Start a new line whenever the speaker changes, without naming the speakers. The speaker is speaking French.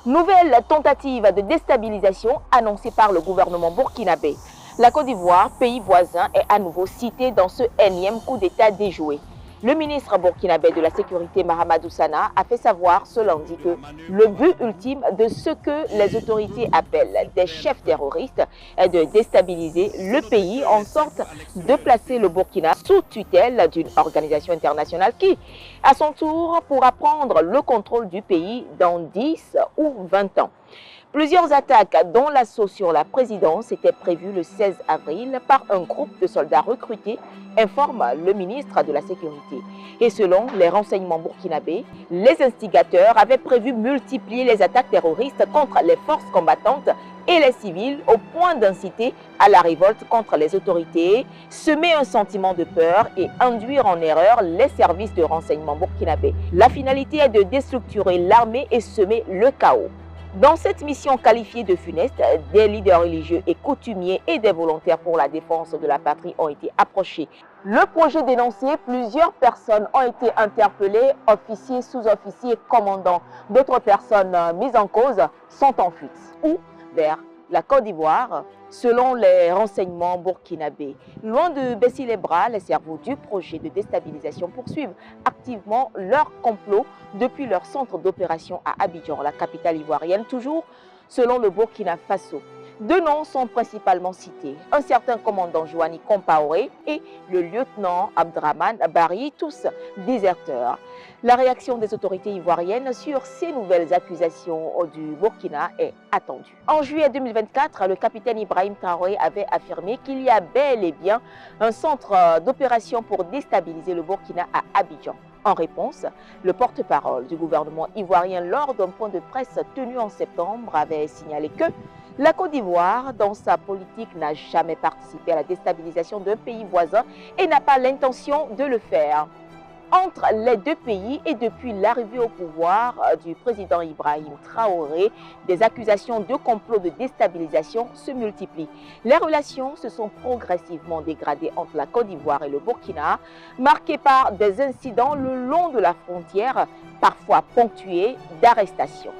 Nouvelle tentative de déstabilisation annoncée par le gouvernement burkinabé. La Côte d'Ivoire, pays voisin, est à nouveau citée dans ce énième coup d'État déjoué. Le ministre burkinabé de la Sécurité, Mahamadou Sana, a fait savoir ce lundi que le but ultime de ce que les autorités appellent des chefs terroristes est de déstabiliser le pays en sorte de placer le Burkina sous tutelle d'une organisation internationale qui, à son tour, pourra prendre le contrôle du pays dans 10 ou 20 ans. Plusieurs attaques, dont l'assaut sur la présidence, étaient prévues le 16 avril par un groupe de soldats recrutés, informe le ministre de la Sécurité. Et selon les renseignements burkinabés, les instigateurs avaient prévu multiplier les attaques terroristes contre les forces combattantes et les civils au point d'inciter à la révolte contre les autorités, semer un sentiment de peur et induire en erreur les services de renseignement burkinabés. La finalité est de déstructurer l'armée et semer le chaos. Dans cette mission qualifiée de funeste, des leaders religieux et coutumiers et des volontaires pour la défense de la patrie ont été approchés. Le projet dénoncé, plusieurs personnes ont été interpellées, officiers, sous-officiers, commandants. D'autres personnes mises en cause sont en fuite ou vers la Côte d'Ivoire, selon les renseignements burkinabés. Loin de baisser les bras, les cerveaux du projet de déstabilisation poursuivent activement leur complot depuis leur centre d'opération à Abidjan, la capitale ivoirienne, toujours selon le Burkina Faso. Deux noms sont principalement cités, un certain commandant Joanny Compaoré et le lieutenant Abdraman Barry, tous déserteurs. La réaction des autorités ivoiriennes sur ces nouvelles accusations du Burkina est attendue. En juillet 2024, le capitaine Ibrahim Traoré avait affirmé qu'il y a bel et bien un centre d'opération pour déstabiliser le Burkina à Abidjan. En réponse, le porte-parole du gouvernement ivoirien lors d'un point de presse tenu en septembre avait signalé que la Côte d'Ivoire, dans sa politique, n'a jamais participé à la déstabilisation d'un pays voisin et n'a pas l'intention de le faire. Entre les deux pays et depuis l'arrivée au pouvoir du président Ibrahim Traoré, des accusations de complot de déstabilisation se multiplient. Les relations se sont progressivement dégradées entre la Côte d'Ivoire et le Burkina, marquées par des incidents le long de la frontière, parfois ponctués d'arrestations.